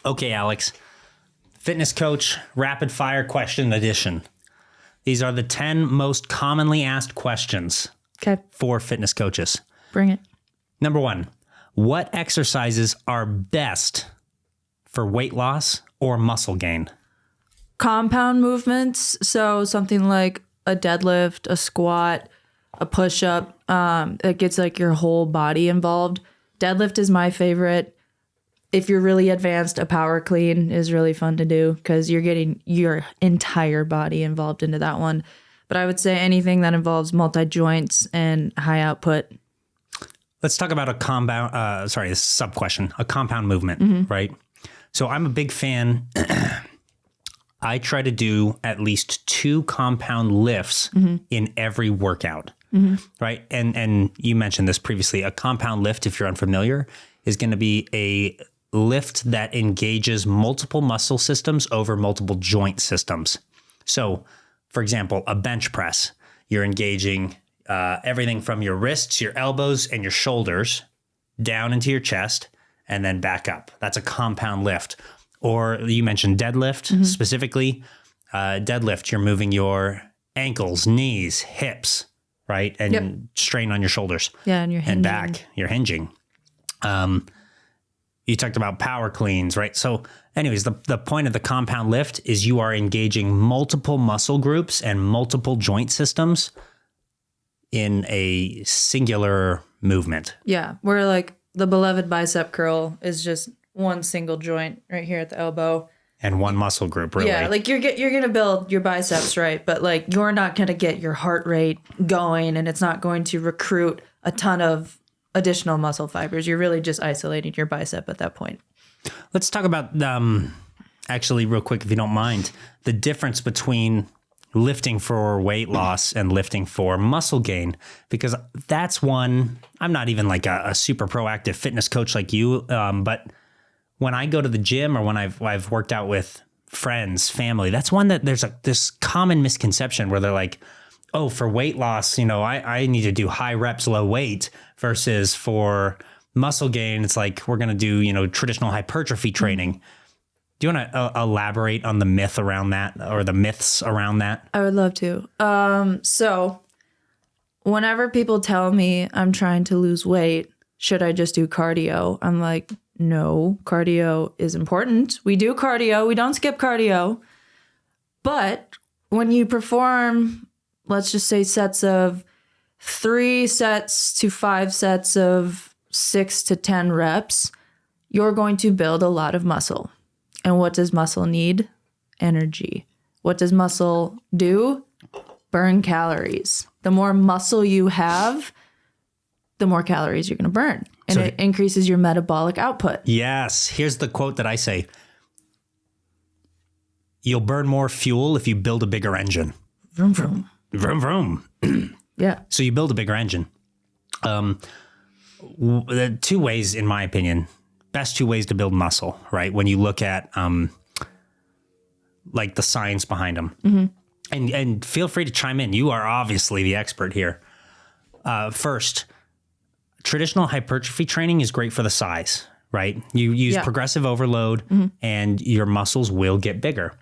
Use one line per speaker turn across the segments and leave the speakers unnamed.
Okay, Alex. Fitness coach, rapid fire question edition. These are the 10 most commonly asked questions for fitness coaches.
Bring it.
Number 1, what exercises are best for weight loss or muscle gain?
Compound movements. So something like a deadlift, a squat, a push-up. It gets like your whole body involved. Deadlift is my favorite. If you're really advanced, a power clean is really fun to do because you're getting your entire body involved into that one. But I would say anything that involves multi-joints and high output.
Let's talk about a sub question, a compound movement, right? So I'm a big fan. I try to do at least 2 compound lifts in every workout, right? And you mentioned this previously. A compound lift, if you're unfamiliar, is going to be a lift that engages multiple muscle systems over multiple joint systems. So, for example, a bench press, you're engaging everything from your wrists, your elbows, and your shoulders down into your chest and then back up. That's a compound lift. Or you mentioned deadlift specifically. Deadlift, you're moving your ankles, knees, hips, right? And strain on your shoulders.
Yeah, and you're hinging.
And back, you're hinging. You talked about power cleans, right? So anyways, the point of the compound lift is you are engaging multiple muscle groups and multiple joint systems in a singular movement.
Yeah, where like the beloved bicep curl is just one single joint right here at the elbow.
And one muscle group, really.
Yeah, like you're going to build your biceps, right? But like you're not going to get your heart rate going and it's not going to recruit a ton of additional muscle fibers. You're really just isolating your bicep at that point.
Let's talk about, actually real quick, if you don't mind, the difference between lifting for weight loss and lifting for muscle gain, because that's one, I'm not even like a super proactive fitness coach like you, but when I go to the gym or when I've worked out with friends, family, that's one that there's this common misconception where they're like, oh, for weight loss, I need to do high reps, low weight, versus for muscle gain, it's like we're going to do, traditional hypertrophy training. Do you want to elaborate on the myth around that or the myths around that?
I would love to. So whenever people tell me I'm trying to lose weight, should I just do cardio? I'm like, no, cardio is important. We do cardio. We don't skip cardio. But when you perform, let's just say sets of 3 sets to 5 sets of 6 to 10 reps, you're going to build a lot of muscle. And what does muscle need? Energy. What does muscle do? Burn calories. The more muscle you have, the more calories you're going to burn. And it increases your metabolic output.
Yes. Here's the quote that I say. You'll burn more fuel if you build a bigger engine.
Vroom, vroom.
Vroom, vroom.
Yeah.
So you build a bigger engine. The 2 ways, in my opinion, best 2 ways to build muscle, right? When you look at like the science behind them. And feel free to chime in. You are obviously the expert here. First, traditional hypertrophy training is great for the size, right? You use progressive overload and your muscles will get bigger.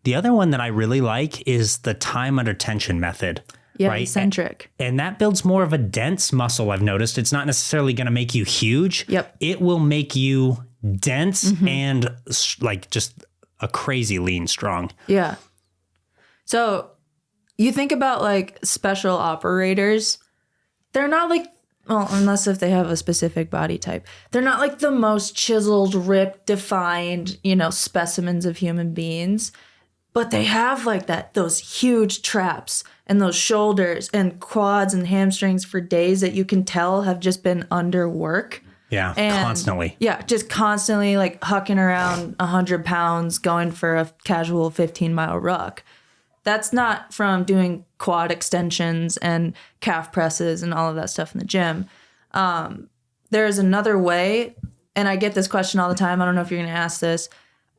The other one that I really like is the time under tension method.
Yeah,
right?
eccentric.
And that builds more of a dense muscle, I've noticed. It's not necessarily going to make you huge.
Yep.
It will make you dense and like just a crazy lean strong.
Yeah. So you think about like special operators, they're not like, well, unless if they have a specific body type, they're not like the most chiseled, ripped, defined, specimens of human beings. But they have like those huge traps and those shoulders and quads and hamstrings for days that you can tell have just been under work.
Yeah, constantly.
Yeah, just constantly like hucking around 100 pounds going for a casual 15-mile ruck. That's not from doing quad extensions and calf presses and all of that stuff in the gym. There is another way, and I get this question all the time. I don't know if you're going to ask this.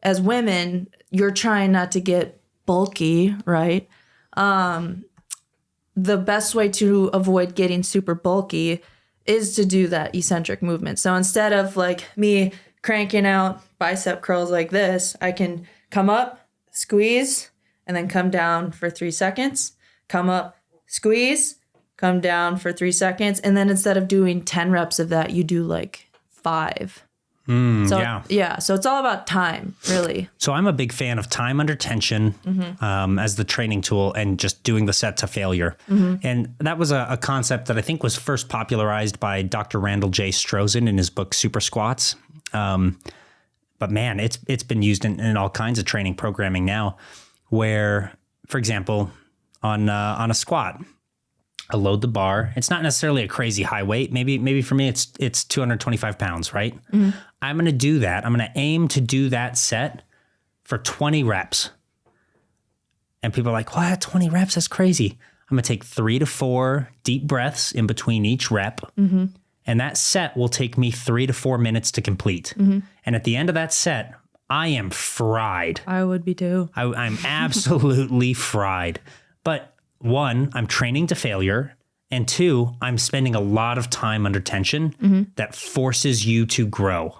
As women, you're trying not to get bulky, right? The best way to avoid getting super bulky is to do that eccentric movement. So instead of like me cranking out bicep curls like this, I can come up, squeeze, and then come down for 3 seconds. Come up, squeeze, come down for 3 seconds. And then instead of doing 10 reps of that, you do like 5. So it's all about time, really.
So I'm a big fan of time under tension as the training tool and just doing the set to failure. And that was a concept that I think was first popularized by Dr. Randall J. Strozen in his book, Super Squats. But man, it's been used in all kinds of training programming now where, for example, on a squat, I load the bar. It's not necessarily a crazy high weight. Maybe for me, it's 225 pounds, right? I'm going to do that. I'm going to aim to do that set for 20 reps. And people are like, what? 20 reps? That's crazy. I'm going to take 3 to 4 deep breaths in between each rep. And that set will take me 3 to 4 minutes to complete. And at the end of that set, I am fried.
I would be too.
I'm absolutely fried. But 1, I'm training to failure. And 2, I'm spending a lot of time under tension that forces you to grow.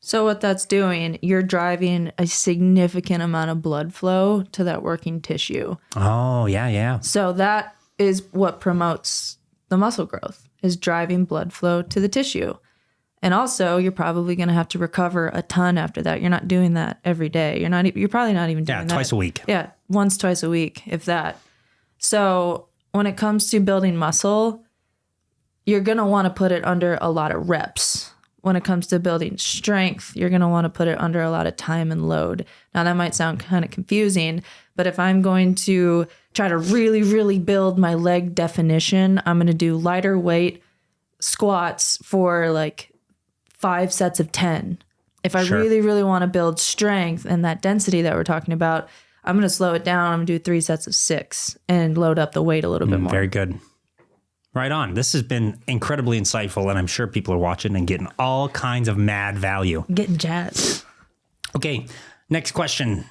So what that's doing, you're driving a significant amount of blood flow to that working tissue.
Oh, yeah.
So that is what promotes the muscle growth, is driving blood flow to the tissue. And also, you're probably going to have to recover a ton after that. You're not doing that every day. You're probably not even doing that.
Yeah, twice a week.
Yeah, once, twice a week, if that. So when it comes to building muscle, you're going to want to put it under a lot of reps. When it comes to building strength, you're going to want to put it under a lot of time and load. Now, that might sound kind of confusing, but if I'm going to try to really, really build my leg definition, I'm going to do lighter weight squats for like 5 sets of 10. If I really, really want to build strength and that density that we're talking about, I'm going to slow it down. I'm going to do 3 sets of 6 and load up the weight a little bit more.
Very good. Right on. This has been incredibly insightful, and I'm sure people are watching and getting all kinds of mad value.
Getting jazzed.
Okay, next question.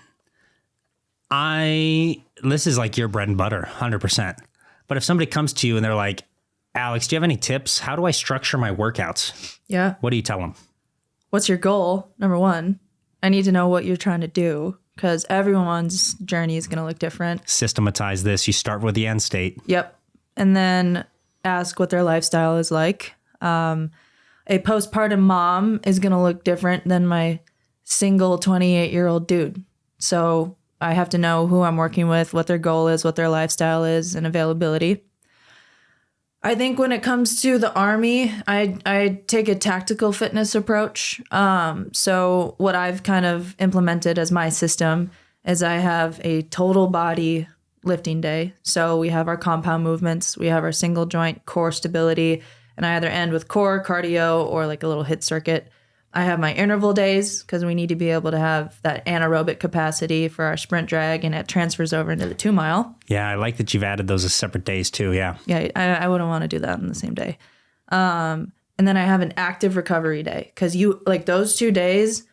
This is like your bread and butter, 100%. But if somebody comes to you and they're like, Alex, do you have any tips? How do I structure my workouts?
Yeah.
What do you tell them?
What's your goal? Number 1, I need to know what you're trying to do because everyone's journey is going to look different.
Systematize this. You start with the end state.
Yep. And then ask what their lifestyle is like. A postpartum mom is going to look different than my single 28-year-old dude. So I have to know who I'm working with, what their goal is, what their lifestyle is, and availability. I think when it comes to the Army, I take a tactical fitness approach. So what I've kind of implemented as my system is I have a total body lifting day. So we have our compound movements, we have our single joint core stability, and I either end with core, cardio, or like a little HIIT circuit. I have my interval days because we need to be able to have that anaerobic capacity for our sprint drag, and it transfers over into the 2 mile.
Yeah, I like that you've added those as separate days too. Yeah.
Yeah, I wouldn't want to do that on the same day. And then I have an active recovery day because you like those 2 days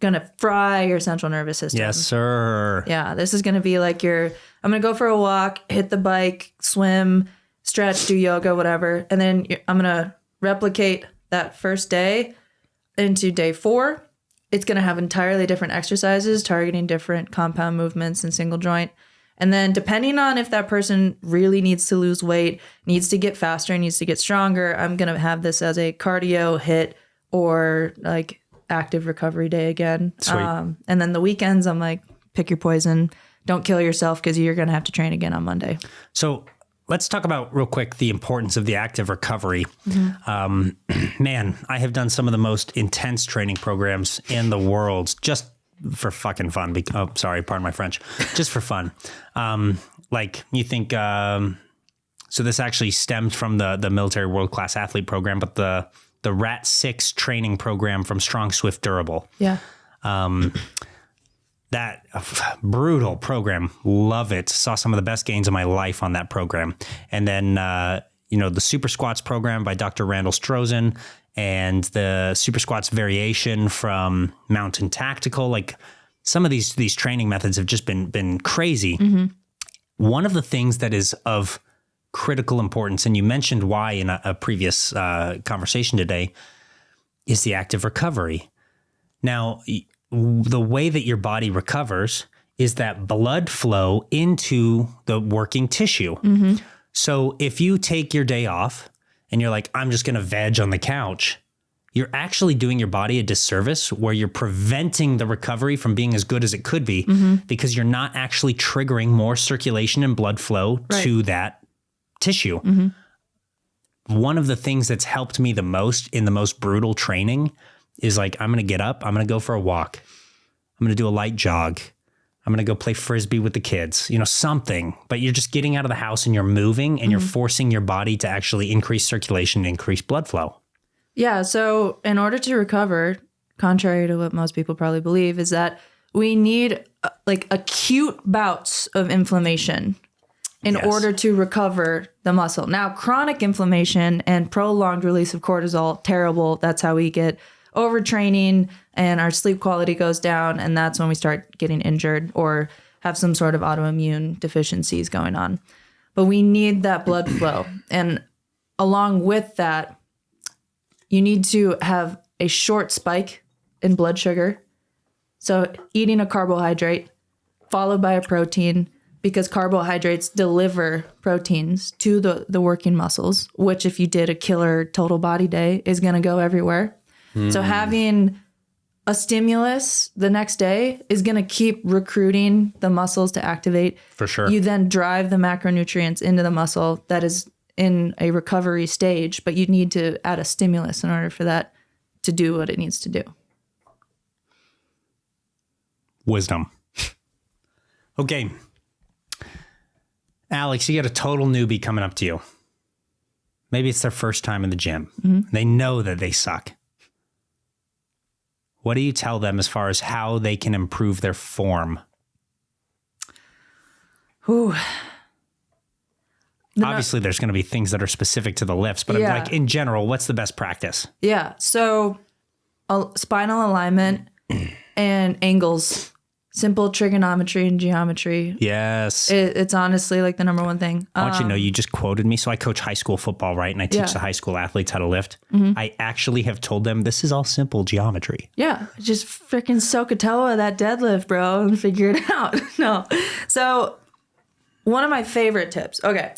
gonna fry your central nervous system.
Yes, sir.
Yeah, this is gonna be like I'm gonna go for a walk, hit the bike, swim, stretch, do yoga, whatever, and then I'm gonna replicate that first day into day 4. It's gonna have entirely different exercises targeting different compound movements and single joint. And then depending on if that person really needs to lose weight, needs to get faster, needs to get stronger, I'm gonna have this as a cardio HIIT or like active recovery day again.
Sweet.
And then the weekends, I'm like, pick your poison. Don't kill yourself because you're going to have to train again on Monday.
So let's talk about real quick the importance of the active recovery. Man, I have done some of the most intense training programs in the world just for fucking fun. Sorry, pardon my French. Just for fun. Like you think, so this actually stemmed from the military world-class athlete program, but the RAT 6 training program from Strong, Swift, Durable.
Yeah.
That brutal program. Love it. Saw some of the best gains of my life on that program. And then, the Super Squats program by Dr. Randall Strozen and the Super Squats variation from Mountain Tactical. Like some of these training methods have just been crazy. One of the things that is of critical importance, and you mentioned why in a previous conversation today, is the active recovery. Now, the way that your body recovers is that blood flow into the working tissue. So if you take your day off and you're like, I'm just going to veg on the couch, you're actually doing your body a disservice where you're preventing the recovery from being as good as it could be because you're not actually triggering more circulation and blood flow to that tissue. One of the things that's helped me the most in the most brutal training is like, I'm going to get up, I'm going to go for a walk. I'm going to do a light jog. I'm going to go play Frisbee with the kids, something, but you're just getting out of the house and you're moving and you're forcing your body to actually increase circulation, increase blood flow.
Yeah. So in order to recover, contrary to what most people probably believe, is that we need like acute bouts of inflammation in order to recover the muscle. Now, chronic inflammation and prolonged release of cortisol, terrible. That's how we get overtraining and our sleep quality goes down. And that's when we start getting injured or have some sort of autoimmune deficiencies going on. But we need that blood flow. And along with that, you need to have a short spike in blood sugar. So eating a carbohydrate followed by a protein, because carbohydrates deliver proteins to the working muscles, which if you did a killer total body day is going to go everywhere. So having a stimulus the next day is going to keep recruiting the muscles to activate.
For sure.
You then drive the macronutrients into the muscle that is in a recovery stage, but you need to add a stimulus in order for that to do what it needs to do.
Wisdom. Okay. Alex, you got a total newbie coming up to you. Maybe it's their first time in the gym. They know that they suck. What do you tell them as far as how they can improve their form? Obviously, there's going to be things that are specific to the lifts, but I'm like, in general, what's the best practice?
Yeah. So spinal alignment and angles, simple trigonometry and geometry.
Yes.
It's honestly like the number one thing.
I want you to know, you just quoted me. So I coach high school football, right? And I teach the high school athletes how to lift. I actually have told them this is all simple geometry.
Yeah. Just freaking Sokotoa that deadlift, bro, and figure it out. No. So one of my favorite tips. Okay.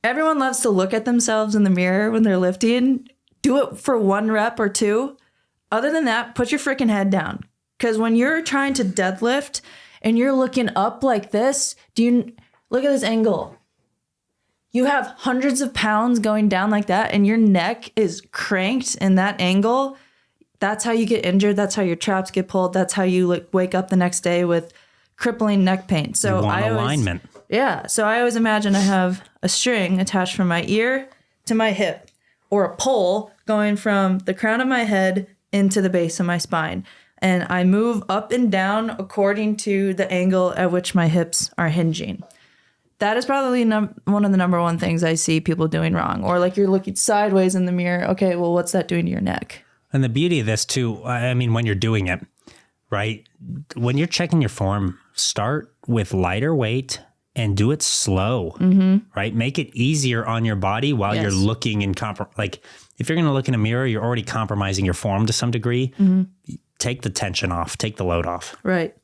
Everyone loves to look at themselves in the mirror when they're lifting. Do it for 1 rep or 2. Other than that, put your freaking head down. Because when you're trying to deadlift and you're looking up like this, look at this angle. You have hundreds of pounds going down like that and your neck is cranked in that angle. That's how you get injured. That's how your traps get pulled. That's how you wake up the next day with crippling neck pain. So
alignment.
Yeah. So I always imagine I have a string attached from my ear to my hip, or a pole going from the crown of my head into the base of my spine. And I move up and down according to the angle at which my hips are hinging. That is probably one of the number one things I see people doing wrong. Or like you're looking sideways in the mirror. Okay, well, what's that doing to your neck?
And the beauty of this too, I mean, when you're doing it, right? When you're checking your form, start with lighter weight and do it slow, right? Make it easier on your body while you're looking and like if you're going to look in a mirror, you're already compromising your form to some degree. Take the tension off, take the load off.
Right.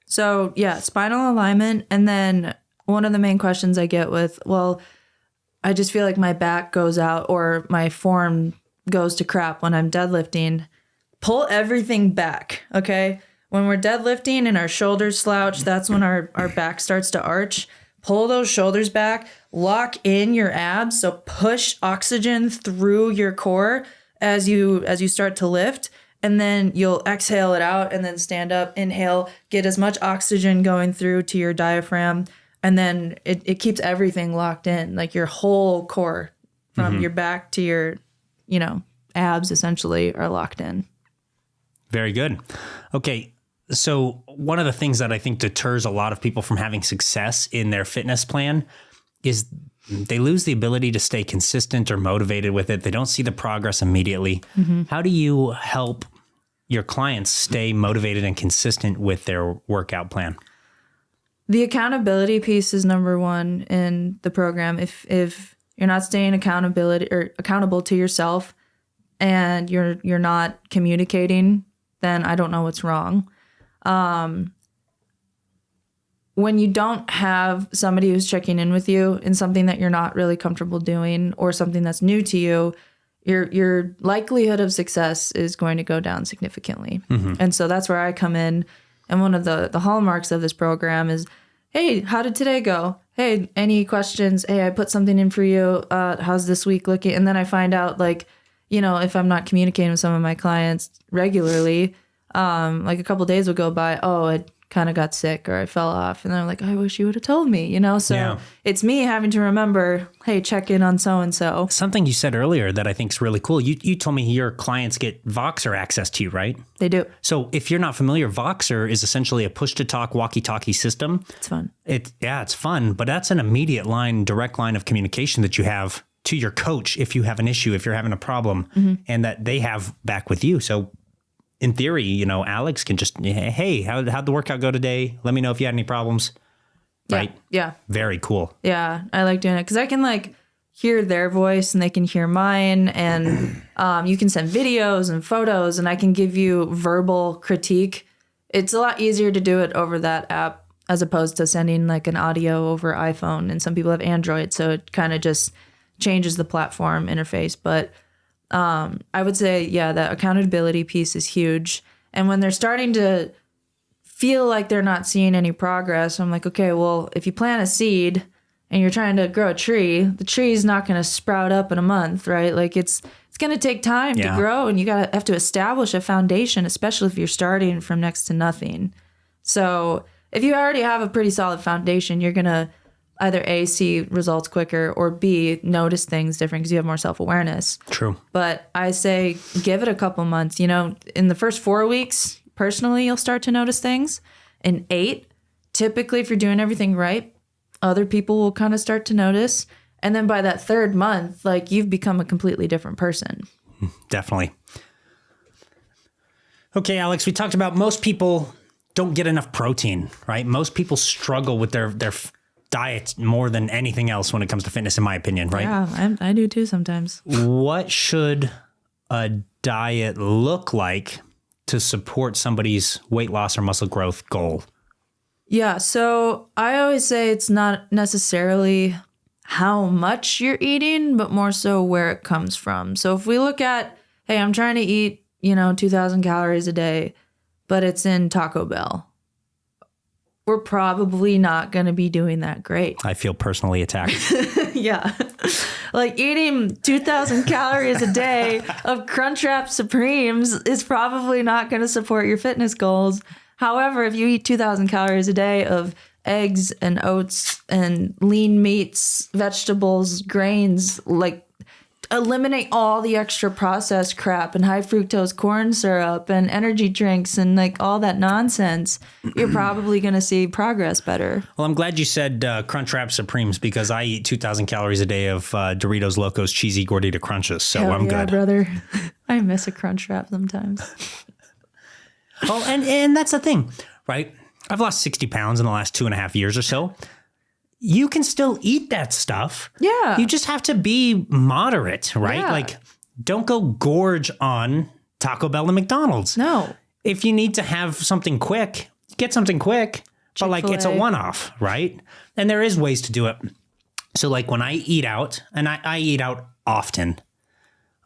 So yeah, spinal alignment. And then one of the main questions I get with, well, I just feel like my back goes out or my form goes to crap when I'm deadlifting. Pull everything back, okay? When we're deadlifting and our shoulders slouch, that's when our back starts to arch. Pull those shoulders back, lock in your abs, so push oxygen through your core as you start to lift, and then you'll exhale it out and then stand up, inhale, get as much oxygen going through to your diaphragm, and then it keeps everything locked in, like your whole core from your back to your, abs essentially are locked in.
Very good. Okay. So one of the things that I think deters a lot of people from having success in their fitness plan is they lose the ability to stay consistent or motivated with it. They don't see the progress immediately. How do you help your clients stay motivated and consistent with their workout plan?
The accountability piece is number one in the program. If you're not staying accountable to yourself and you're not communicating then I don't know what's wrong. When you don't have somebody who's checking in with you in something that you're not really comfortable doing or something that's new to you, your likelihood of success is going to go down significantly. And so that's where I come in. And one of the hallmarks of this program is, hey, how did today go? Hey, any questions? Hey, I put something in for you. How's this week looking? And then I find out, like, you know, if I'm not communicating with some of my clients regularly, like a couple days would go by, oh, I kind of got sick or I fell off. And they're like, I wish you would have told me, you know? So it's me having to remember, hey, check in on so-and-so.
Something you said earlier that I think is really cool. You told me your clients get Voxer access to you, right?
They do.
So if you're not familiar, Voxer is essentially a push-to-talk walkie-talkie system.
It's fun.
It's fun, but that's an immediate direct line of communication that you have to your coach if you have an issue, if you're having a problem, and that they have back with you. So in theory, you know, Alex can just, hey, how'd the workout go today? Let me know if you had any problems. Right?
Yeah.
Very cool.
Yeah. I like doing it because I can like hear their voice and they can hear mine. And you can send videos and photos and I can give you verbal critique. It's a lot easier to do it over that app as opposed to sending like an audio over iPhone. And some people have Android. So it kind of just changes the platform interface. But I would say, yeah, that accountability piece is huge. And when they're starting to feel like they're not seeing any progress, I'm like, okay, well, if you plant a seed and you're trying to grow a tree, the tree is not going to sprout up in a month, right? Like it's going to take time to grow, and you have to establish a foundation, especially if you're starting from next to nothing. So if you already have a pretty solid foundation, you're going to either A, see results quicker, or B, notice things different because you have more self-awareness.
True.
But I say give it a couple months. You know, in the first 4 weeks, personally, you'll start to notice things. In 8, typically if you're doing everything right, other people will kind of start to notice. And then by that 3rd month, like you've become a completely different person.
Definitely. Okay, Alex, we talked about most people don't get enough protein, right? Most people struggle with their diet more than anything else when it comes to fitness, in my opinion, right?
Yeah, I do too sometimes.
What should a diet look like to support somebody's weight loss or muscle growth goal?
Yeah, so I always say it's not necessarily how much you're eating, but more so where it comes from. So if we look at, hey, I'm trying to eat, 2,000 calories a day, but it's in Taco Bell, we're probably not going to be doing that great.
I feel personally attacked.
Yeah. Like eating 2,000 calories a day of Crunchwrap Supremes is probably not going to support your fitness goals. However, if you eat 2,000 calories a day of eggs and oats and lean meats, vegetables, grains, like eliminate all the extra processed crap and high fructose corn syrup and energy drinks and like all that nonsense, you're probably going to see progress better.
Well, I'm glad you said Crunchwrap Supremes because I eat 2,000 calories a day of Doritos Locos Cheesy Gordita Crunches, so
Hell
I'm
yeah,
good.
Brother. I miss a Crunchwrap sometimes.
Oh, and that's the thing, right? I've lost 60 pounds in the last 2.5 years or so. You can still eat that stuff.
Yeah.
You just have to be moderate, right?
Yeah.
Like, don't go gorge on Taco Bell and McDonald's.
No.
If you need to have something quick, get something quick. But like, it's a one-off, right? And there is ways to do it. So like when I eat out, and I eat out often,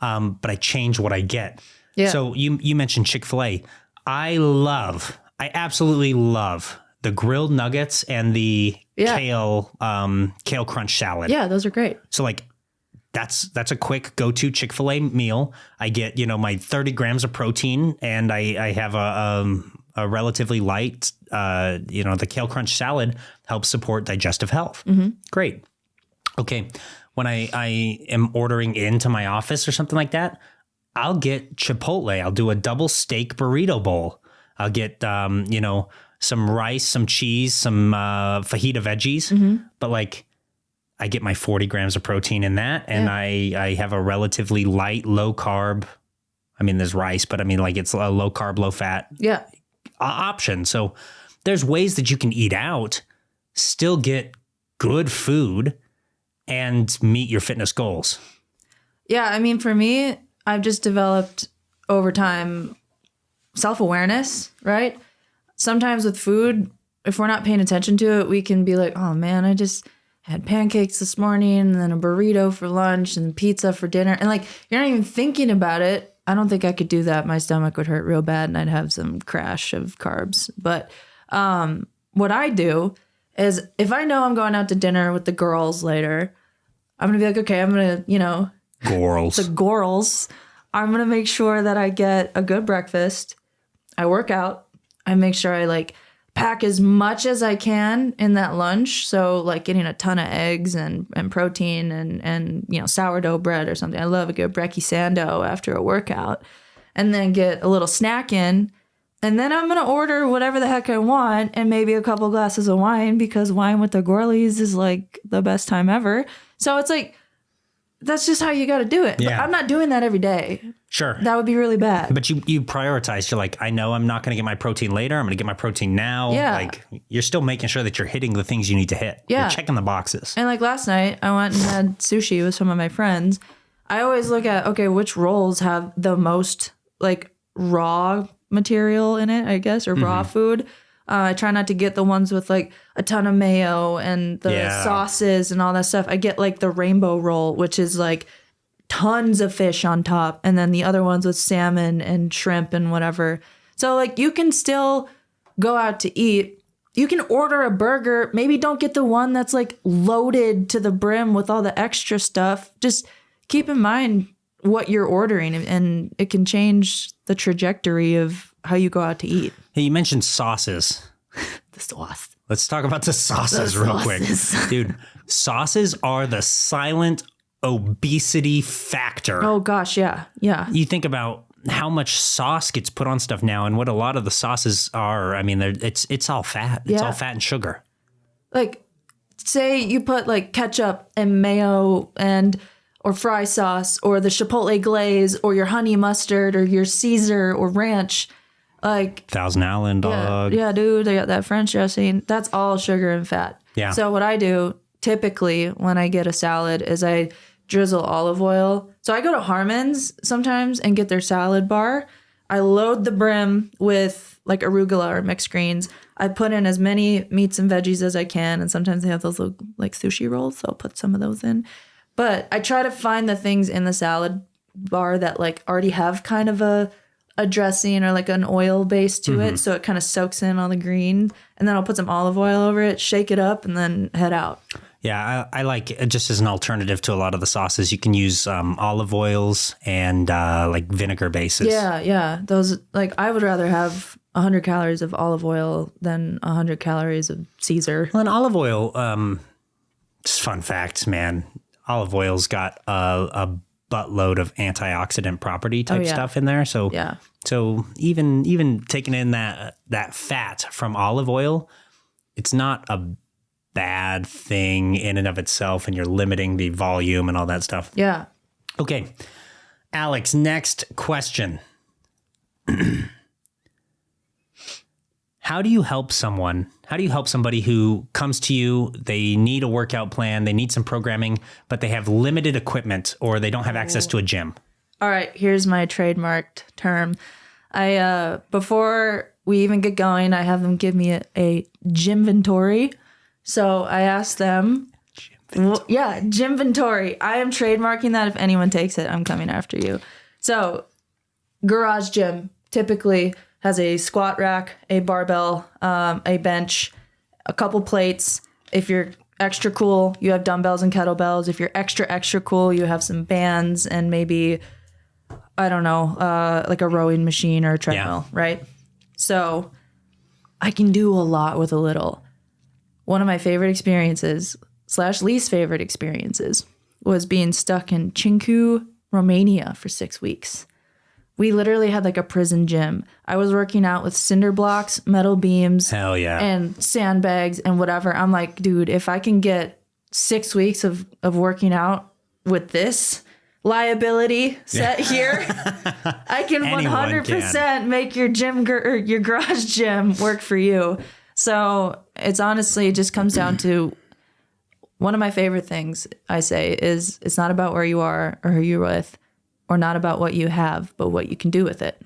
but I change what I get.
Yeah.
So you mentioned Chick-fil-A. I absolutely love the grilled nuggets and the kale crunch salad.
Yeah, those are great.
So like that's a quick go-to Chick-fil-A meal. I get, my 30 grams of protein and I have a relatively light, the kale crunch salad helps support digestive health. Mm-hmm. Great. Okay. When I am ordering into my office or something like that, I'll get Chipotle. I'll do a double steak burrito bowl. I'll get, some rice, some cheese, some fajita veggies. Mm-hmm. But like I get my 40 grams of protein in that. And I have a relatively light, low carb. I mean, there's rice, but I mean, like it's a low carb, low fat option. So there's ways that you can eat out, still get good food and meet your fitness goals. Yeah.
I mean, for me, I've just developed over time self-awareness, right? Sometimes with food, if we're not paying attention to it, we can be like, oh man, I just had pancakes this morning and then a burrito for lunch and pizza for dinner. And like, you're not even thinking about it. I don't think I could do that. My stomach would hurt real bad and I'd have some crash of carbs. But what I do is if I know I'm going out to dinner with the girls later, I'm going to be like, okay, I'm going to,
Girls.
the girls, I'm going to make sure that I get a good breakfast. I work out. I make sure I like pack as much as I can in that lunch. So like getting a ton of eggs and protein and sourdough bread or something. I love a good brekkie sando after a workout. And then get a little snack in. And then I'm going to order whatever the heck I want and maybe a couple glasses of wine because wine with the girlies is like the best time ever. So it's like, that's just how you got to do it.
Yeah.
But I'm not doing that every day.
Sure.
That would be really bad.
But you prioritize. You're like, I know I'm not going to get my protein later. I'm going to get my protein now.
Yeah.
Like you're still making sure that you're hitting the things you need to hit.
Yeah.
You're checking the boxes.
And like last night, I went and had sushi with some of my friends. I always look at, okay, which rolls have the most like raw material in it, I guess, or raw food. I try not to get the ones with like a ton of mayo and the sauces and all that stuff. I get like the rainbow roll, which is like tons of fish on top. And then the other ones with salmon and shrimp and whatever. So like you can still go out to eat. You can order a burger. Maybe don't get the one that's like loaded to the brim with all the extra stuff. Just keep in mind what you're ordering and it can change the trajectory of how you go out to eat.
Hey, you mentioned sauces.
The sauce.
Let's talk about the sauces real quick. Dude, sauces are the silent obesity factor.
Oh gosh, yeah. Yeah.
You think about how much sauce gets put on stuff now and what a lot of the sauces are. I mean, it's all fat. It's all fat and sugar.
Like say you put like ketchup and mayo or fry sauce or the chipotle glaze or your honey mustard or your Caesar or ranch. Like
Thousand Island dog.
Yeah, dude, they got that French dressing. That's all sugar and fat.
Yeah.
So what I do typically when I get a salad is I drizzle olive oil. So I go to Harmon's sometimes and get their salad bar. I load the brim with like arugula or mixed greens. I put in as many meats and veggies as I can. And sometimes they have those little like sushi rolls. So I'll put some of those in. But I try to find the things in the salad bar that like already have kind of a dressing or like an oil base to it. So it kind of soaks in all the green. And then I'll put some olive oil over it, shake it up, and then head out.
Yeah, I like it just as an alternative to a lot of the sauces. You can use olive oils and like vinegar bases.
Yeah. Those, like, I would rather have 100 calories of olive oil than 100 calories of Caesar.
Well, and olive oil, just fun facts, man. Olive oil's got a buttload of antioxidant property type stuff in there. So so even taking in that fat from olive oil, it's not a bad thing in and of itself, and you're limiting the volume and all that stuff.
Yeah.
Okay. Alex, next question. How do you help someone? How do you help somebody who comes to you, they need a workout plan, they need some programming, but they have limited equipment or they don't have access to a gym?
All right, here's my trademarked term. Before we even get going, I have them give me a gymventory. So I asked them, gymventory. I am trademarking that. If anyone takes it, I'm coming after you. So garage gym typically has a squat rack, a barbell, a bench, a couple plates. If you're extra cool, you have dumbbells and kettlebells. If you're extra cool, you have some bands and maybe, I don't know, like a rowing machine or a treadmill, right? So I can do a lot with a little. One of my favorite experiences / least favorite experiences was being stuck in Chincu, Romania for 6 weeks. We literally had like a prison gym. I was working out with cinder blocks, metal beams,
Hell yeah,
and sandbags and whatever. I'm like, dude, if I can get 6 weeks of working out with this liability set here, I can 100% make your gym or your garage gym work for you. So it's honestly, it just comes down to one of my favorite things I say is it's not about where you are or who you're with, or not about what you have, but what you can do with it.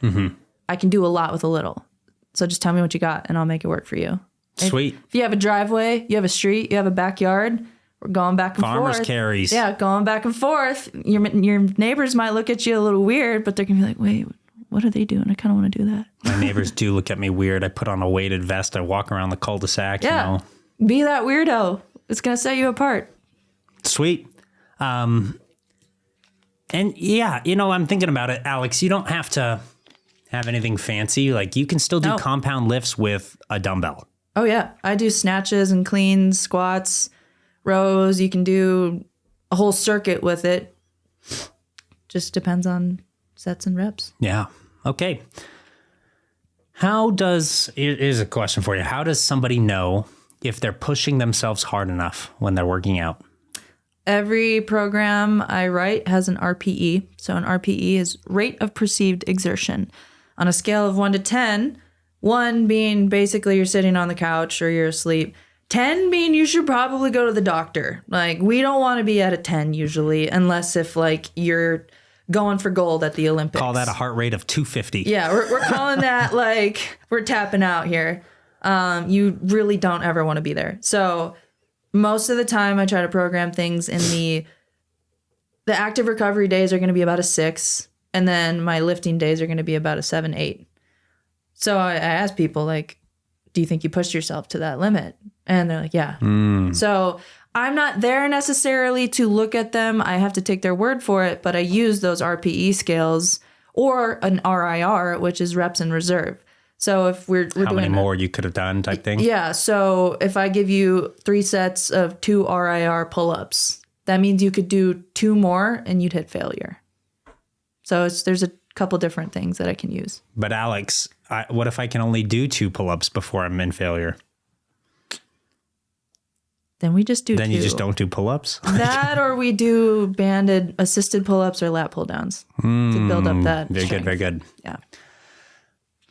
I can do a lot with a little. So just tell me what you got and I'll make it work for you.
Sweet.
If you have a driveway, you have a street, you have a backyard, we're going back and
Farmer's
forth.
carries.
Yeah, going back and forth. Your neighbors might look at you a little weird, but they're going to be like, wait, what are they doing? I kind of want to do that.
My neighbors do look at me weird. I put on a weighted vest. I walk around the cul-de-sac,
Yeah.
you know.
Be that weirdo. It's going to set you apart.
Sweet. And yeah, you know, I'm thinking about it, Alex, you don't have to have anything fancy. Like you can still do compound lifts with a dumbbell.
Oh, yeah. I do snatches and cleans, squats, rows. You can do a whole circuit with it. Just depends on sets and reps.
Yeah. Okay. Here's a question for you. How does somebody know if they're pushing themselves hard enough when they're working out?
Every program I write has an RPE. So an RPE is rate of perceived exertion. On a scale of 1 to 10, 1 being basically you're sitting on the couch or you're asleep. 10 being you should probably go to the doctor. Like we don't want to be at a 10 usually, unless if like you're going for gold at the Olympics.
Call that a heart rate of 250.
Yeah, we're calling that like we're tapping out here. You really don't ever want to be there. So most of the time I try to program things in the active recovery days are going to be about a 6. And then my lifting days are going to be about a 7, 8. So I ask people like, do you think you pushed yourself to that limit? And they're like, yeah. So I'm not there necessarily to look at them. I have to take their word for it, but I use those RPE scales or an RIR, which is reps in reserve. So if we're doing
how many more you could have done type thing?
Yeah. So if I give you 3 sets of 2 RIR pull-ups, that means you could do 2 more and you'd hit failure. So there's a couple different things that I can use.
But Alex, what if I can only do 2 pull-ups before I'm in failure?
Then we just do
Then
2.
you just don't do pull-ups?
That or we do banded assisted pull-ups or lat pull-downs to build up that
Very
strength.
good, very good.
Yeah.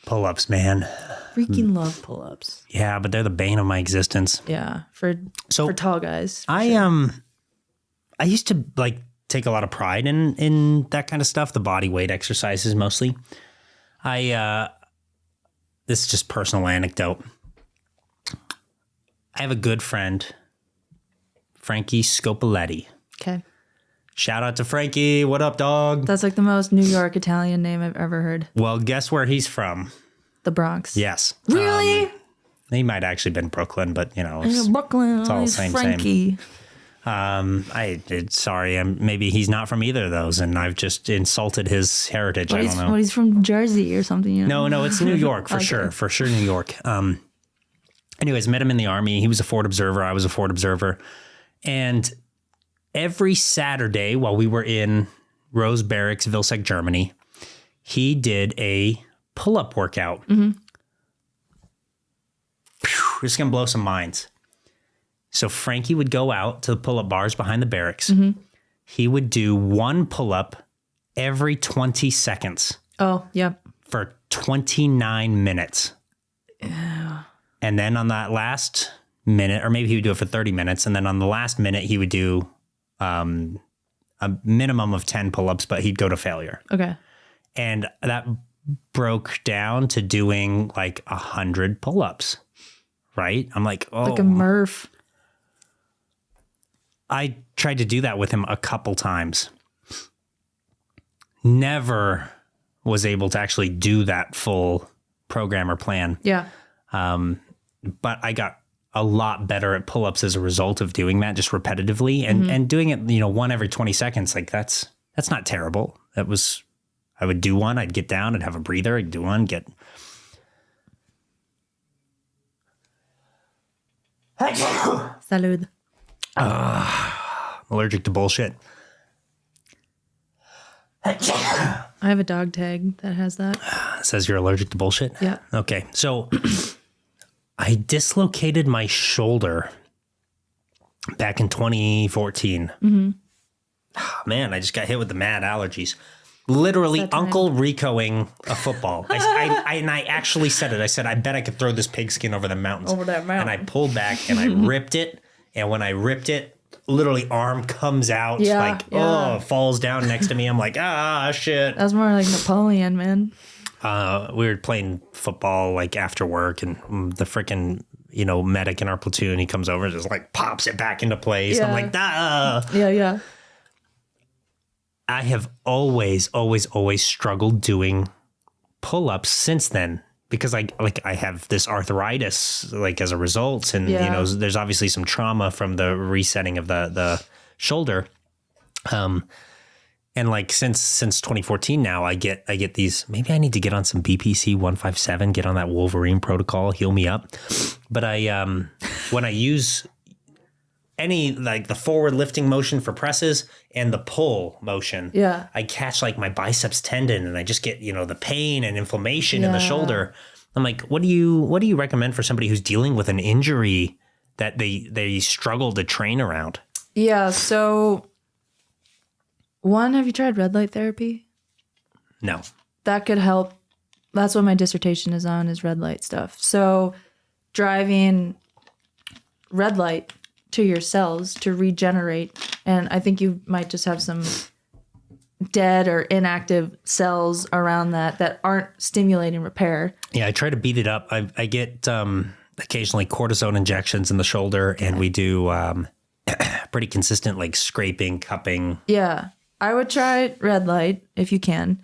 Pull-ups, man.
Freaking love pull-ups.
Yeah, but they're the bane of my existence.
Yeah. For tall guys.
I used to like take a lot of pride in that kind of stuff, the body weight exercises mostly. This is just personal anecdote. I have a good friend, Frankie Scopoletti.
Okay.
Shout out to Frankie. What up, dog?
That's like the most New York Italian name I've ever heard.
Well, guess where he's from?
The Bronx.
Yes.
Really?
He might actually been Brooklyn, but you know, it's
Brooklyn.
all
He's
same.
Frankie.
Sorry, maybe he's not from either of those, and I've just insulted his heritage. I don't know.
What, he's from Jersey or something. You know?
No, it's New York for
Okay.
sure, New York. Anyways, met him in the Army. He was a Ford observer. I was a Ford observer, and every Saturday while we were in Rose Barracks, Vilseck, Germany, he did a pull-up workout. Mm-hmm. This is gonna blow some minds. So Frankie would go out to the pull-up bars behind the barracks. Mm-hmm. He would do 1 pull-up every 20 seconds.
Oh, yep.
For 29 minutes.
Ew.
And then on that last minute, or maybe he would do it for 30 minutes. And then on the last minute, he would do a minimum of 10 pull-ups, but he'd go to failure.
Okay.
And that broke down to doing like 100 pull-ups, right? I'm like, oh.
Like a Murph.
I tried to do that with him a couple times. Never was able to actually do that full program or plan.
Yeah.
But I got a lot better at pull-ups as a result of doing that just repetitively and doing it, 1 every 20 seconds. Like that's not terrible. I would do one, I'd get down, I'd have a breather, I'd do one,
Salud.
allergic to bullshit.
I have a dog tag that has that.
It says you're allergic to bullshit?
Yeah.
Okay. So I dislocated my shoulder back in 2014. Mm-hmm. Oh, man, I just got hit with the mad allergies. Literally Uncle Ricoing a football. I actually said it. I said, I bet I could throw this pigskin over the mountains.
Over that mountain.
And I pulled back and I ripped it. And when I ripped it, literally arm comes out, falls down next to me. I'm like, shit.
That's more like Napoleon, man.
We were playing football like after work, and the freaking medic in our platoon, he comes over and just like pops it back into place.
Yeah.
I'm like, ah.
Yeah.
I have always struggled doing pull-ups since then, because I have this arthritis like as a result, and there's obviously some trauma from the resetting of the shoulder. And like since 2014 now, I get these. Maybe I need to get on some BPC 157, get on that Wolverine protocol, heal me up. But when I use any like the forward lifting motion for presses and the pull motion, I catch like my biceps tendon, and I just get the pain and inflammation in the shoulder. I'm like, what do you recommend for somebody who's dealing with an injury that they struggle to train around?
Yeah. So, one, have you tried red light therapy?
No.
That could help. That's what my dissertation is on, is red light stuff. So driving red light to your cells to regenerate. And I think you might just have some dead or inactive cells around that aren't stimulating repair.
Yeah, I try to beat it up. I get occasionally cortisone injections in the shoulder, and we do pretty consistent like scraping, cupping.
Yeah. I would try red light if you can.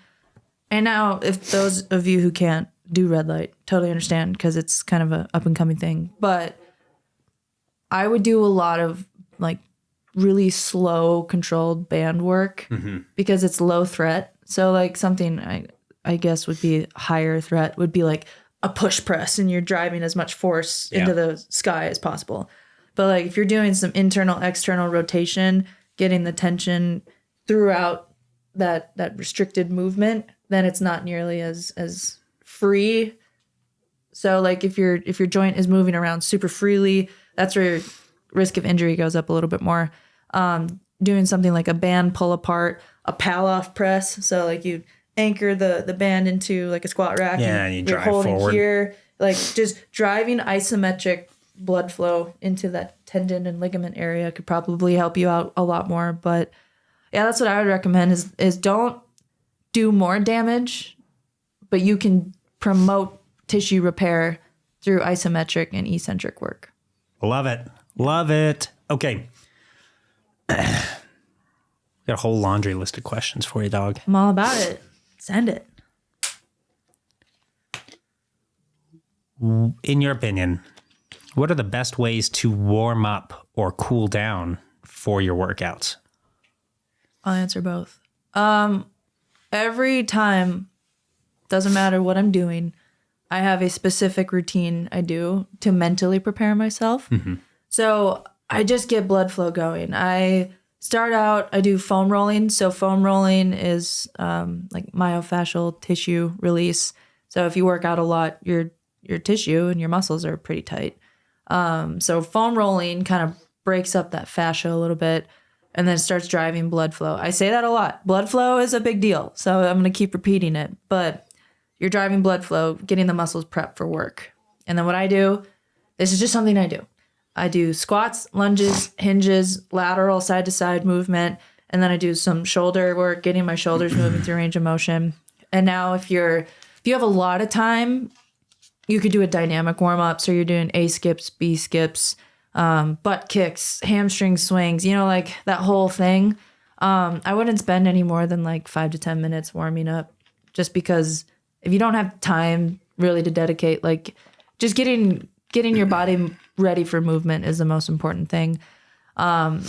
And now, if those of you who can't do red light, totally understand, because it's kind of a up and coming thing. But I would do a lot of like really slow, controlled band work because it's low threat. So like something I guess would be higher threat would be like a push press, and you're driving as much force into the sky as possible. But like if you're doing some internal, external rotation, getting the tension throughout that restricted movement, then it's not nearly as free. So like if your joint is moving around super freely, that's where your risk of injury goes up a little bit more. Doing something like a band pull apart, a pal-off press. So like you anchor the band into like a squat rack,
and you drive
holding
forward.
Here, like just driving isometric blood flow into that tendon and ligament area could probably help you out a lot more. But yeah, that's what I would recommend is don't do more damage, but you can promote tissue repair through isometric and eccentric work.
Love it. Love it. Okay. Got a whole laundry list of questions for you, dog.
I'm all about it. Send it.
In your opinion, what are the best ways to warm up or cool down for your workouts?
I'll answer both. Every time, doesn't matter what I'm doing, I have a specific routine I do to mentally prepare myself. So I just get blood flow going. I start out, I do foam rolling. So foam rolling is like myofascial tissue release. So if you work out a lot, your tissue and your muscles are pretty tight. So foam rolling kind of breaks up that fascia a little bit, and then it starts driving blood flow. I say that a lot. Blood flow is a big deal, so I'm going to keep repeating it. But you're driving blood flow, getting the muscles prepped for work. And then what I do, this is just something I do. I do squats, lunges, hinges, lateral side-to-side movement, and then I do some shoulder work, getting my shoulders moving through range of motion. And now if you have a lot of time, you could do a dynamic warm-up. So you're doing A skips, B skips, butt kicks, hamstring swings, like that whole thing. I wouldn't spend any more than like 5 to 10 minutes warming up, just because if you don't have time really to dedicate, like just getting your body ready for movement is the most important thing. And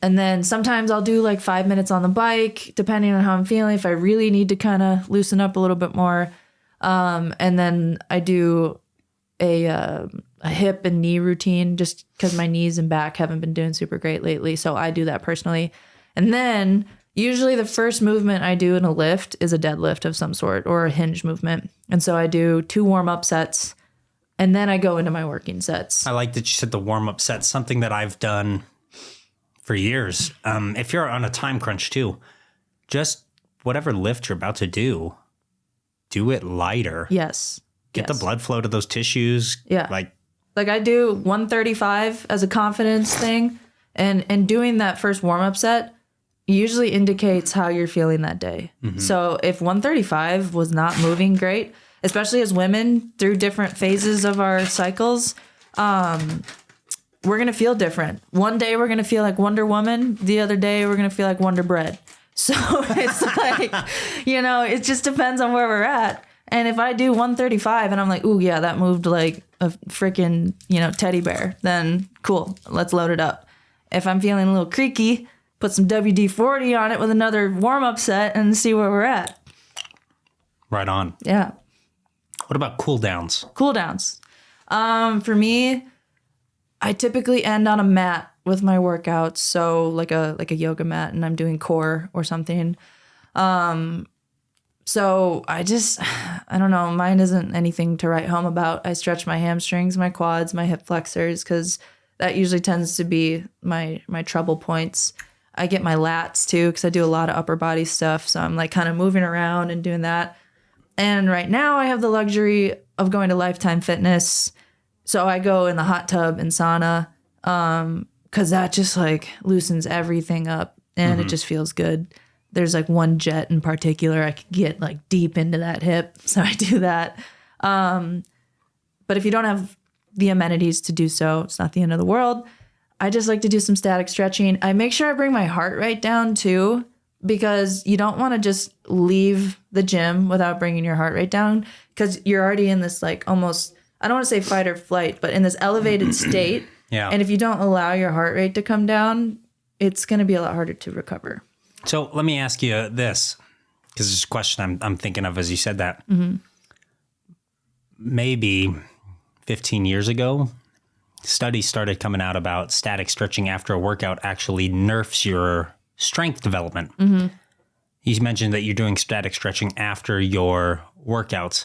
then sometimes I'll do like 5 minutes on the bike, depending on how I'm feeling, if I really need to kind of loosen up a little bit more. And then I do a hip and knee routine, just because my knees and back haven't been doing super great lately. So I do that personally. And then usually the first movement I do in a lift is a deadlift of some sort or a hinge movement. And so I do 2 warm-up sets, and then I go into my working sets.
I like that you said the warm-up set, something that I've done for years. If you're on a time crunch too, just whatever lift you're about to do it lighter.
Yes.
Get the blood flow to those tissues.
Yeah. Like I do 135 as a confidence thing. And doing that first warm-up set usually indicates how you're feeling that day. So if 135 was not moving great, especially as women through different phases of our cycles, we're going to feel different. One day we're going to feel like Wonder Woman. The other day we're going to feel like Wonder Bread. So it's like, it just depends on where we're at. And if I do 135 and I'm like, ooh, yeah, that moved like a freaking, teddy bear, then cool, let's load it up. If I'm feeling a little creaky, put some WD-40 on it with another warm-up set and see where we're at.
Right on.
Yeah.
What about cool downs?
Cool downs. For me, I typically end on a mat with my workouts. So like a yoga mat, and I'm doing core or something. So I don't know. Mine isn't anything to write home about. I stretch my hamstrings, my quads, my hip flexors, because that usually tends to be my trouble points. I get my lats too, because I do a lot of upper body stuff. So I'm like kind of moving around and doing that. And right now I have the luxury of going to Lifetime Fitness. So I go in the hot tub and sauna, because that just like loosens everything up and it just feels good. There's like one jet in particular I could get like deep into that hip. So I do that. But if you don't have the amenities to do so, it's not the end of the world. I just like to do some static stretching. I make sure I bring my heart rate down too, because you don't want to just leave the gym without bringing your heart rate down, because you're already in this like almost, I don't want to say fight or flight, but in this elevated state.
Yeah.
And if you don't allow your heart rate to come down, it's going to be a lot harder to recover.
So let me ask you this, because it's a question I'm thinking of as you said that. Maybe 15 years ago, studies started coming out about static stretching after a workout actually nerfs your strength development. You mentioned that you're doing static stretching after your workouts.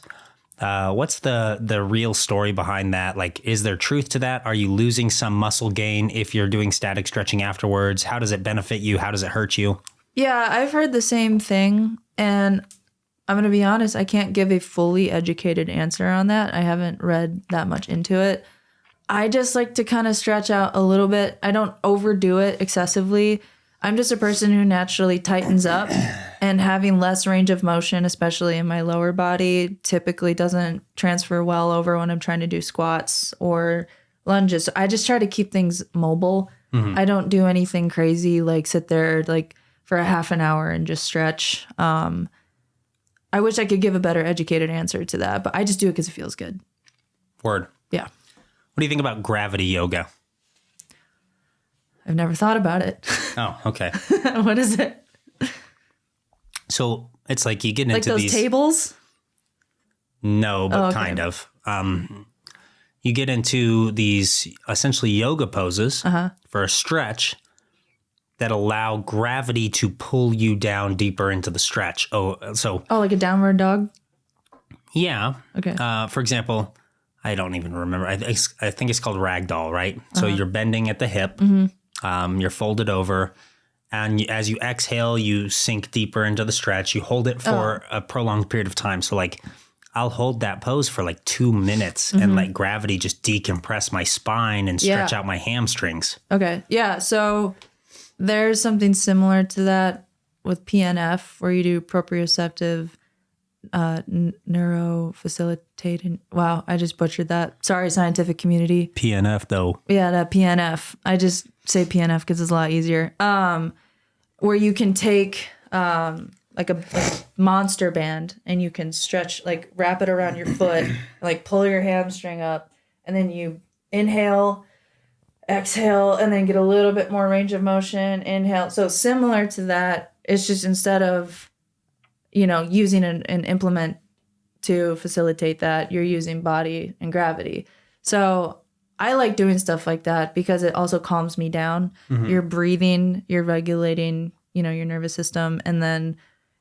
What's the real story behind that? Like, is there truth to that? Are you losing some muscle gain if you're doing static stretching afterwards? How does it benefit you? How does it hurt you?
Yeah, I've heard the same thing. And I'm going to be honest, I can't give a fully educated answer on that. I haven't read that much into it. I just like to kind of stretch out a little bit. I don't overdo it excessively. I'm just a person who naturally tightens up, and having less range of motion, especially in my lower body, typically doesn't transfer well over when I'm trying to do squats or lunges. So I just try to keep things mobile. I don't do anything crazy like sit there like for a half an hour and just stretch. I wish I could give a better educated answer to that, but I just do it because it feels good.
Word.
Yeah.
What do you think about gravity yoga?
I've never thought about it.
Oh, okay.
What is it?
So it's like you get into
Like those
these
tables?
No, but
Oh, okay.
kind of. You get into these essentially yoga poses for a stretch that allow gravity to pull you down deeper into the stretch. Oh,
like a downward dog?
yeah.
Okay.
For example, I don't even remember. I think it's called ragdoll, right? So you're bending at the hip. You're folded over. And as you exhale, you sink deeper into the stretch. You hold it for a prolonged period of time. So like I'll hold that pose for like 2 minutes and let gravity just decompress my spine and stretch out my hamstrings.
Okay. Yeah. So there's something similar to that with PNF, where you do proprioceptive neurofacilitating. Wow, I just butchered that. Sorry, scientific community.
PNF though.
Yeah, that PNF. I just say PNF because it's a lot easier. Where you can take like a monster band and you can stretch, like wrap it around your foot, like pull your hamstring up, and then you inhale, exhale, and then get a little bit more range of motion. Inhale. So similar to that, it's just instead of, using an implement to facilitate that, you're using body and gravity. So I like doing stuff like that because it also calms me down. You're breathing, you're regulating, your nervous system, and then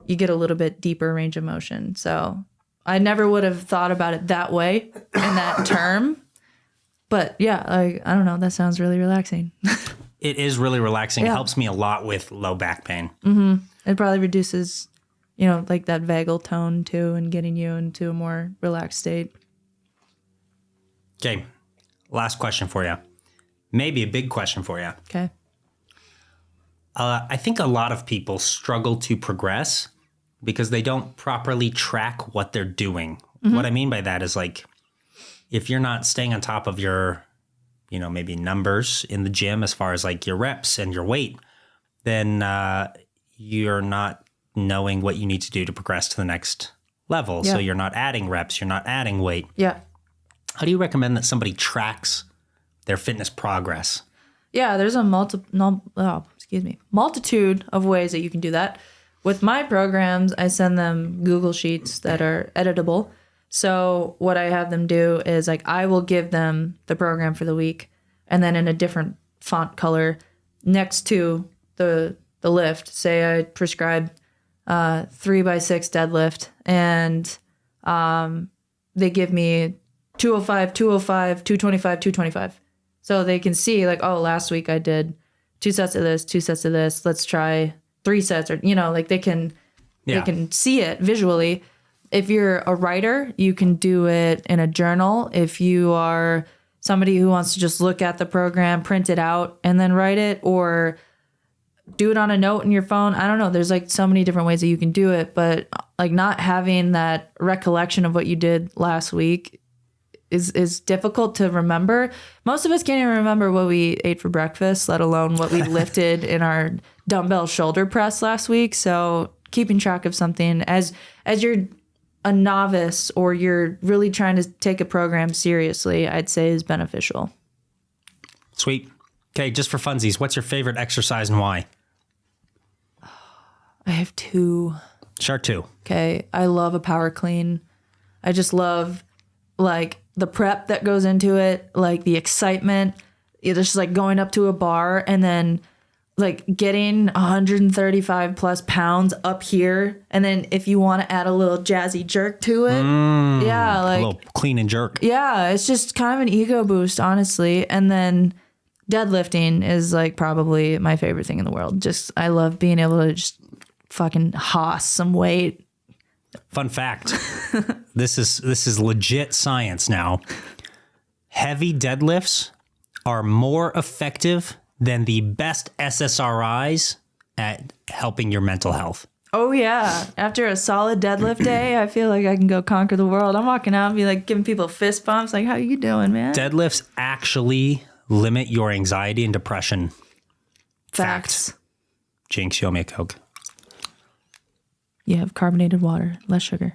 you get a little bit deeper range of motion. So I never would have thought about it that way in that term. But yeah, I don't know. That sounds really relaxing.
It is really relaxing.
Yeah.
It helps me a lot with low back pain.
It probably reduces, like that vagal tone too, and getting you into a more relaxed state.
Okay. Last question for you. Maybe a big question for you.
Okay.
I think a lot of people struggle to progress because they don't properly track what they're doing. What I mean by that is like, if you're not staying on top of your, maybe numbers in the gym as far as like your reps and your weight, then you're not knowing what you need to do to progress to the next level.
Yeah.
So you're not adding reps, you're not adding weight.
Yeah.
How do you recommend that somebody tracks their fitness progress?
Yeah, there's a multitude of ways that you can do that. With my programs, I send them Google Sheets that are editable. So what I have them do is like I will give them the program for the week, and then in a different font color next to the lift. Say I prescribe 3x6 deadlift, and they give me 205, 205, 225, 225. So they can see like, oh, last week I did 2 sets of this, 2 sets of this. Let's try 3 sets, or like they can see it visually. If you're a writer, you can do it in a journal. If you are somebody who wants to just look at the program, print it out, and then write it, or do it on a note in your phone. I don't know. There's like so many different ways that you can do it, but like not having that recollection of what you did last week is difficult to remember. Most of us can't even remember what we ate for breakfast, let alone what we lifted in our dumbbell shoulder press last week. So keeping track of something as you're a novice or you're really trying to take a program seriously, I'd say is beneficial.
Sweet. Okay, just for funsies, what's your favorite exercise and why?
I have 2.
Sure, 2.
Okay, I love a power clean. I just love like the prep that goes into it, like the excitement. It's just like going up to a bar and then like getting 135 plus pounds up here. And then if you want to add a little jazzy jerk to it. Yeah. Like
a little clean and jerk.
Yeah. It's just kind of an ego boost, honestly. And then deadlifting is like probably my favorite thing in the world. Just, I love being able to just fucking hoss some weight.
Fun fact. This is legit science now. Heavy deadlifts are more effective than the best SSRIs at helping your mental health.
Oh, yeah. After a solid deadlift day, I feel like I can go conquer the world. I'm walking out and be like giving people fist bumps. Like, how you doing, man?
Deadlifts actually limit your anxiety and depression.
Facts.
Jinx, you owe me a Coke.
You have carbonated water, less sugar.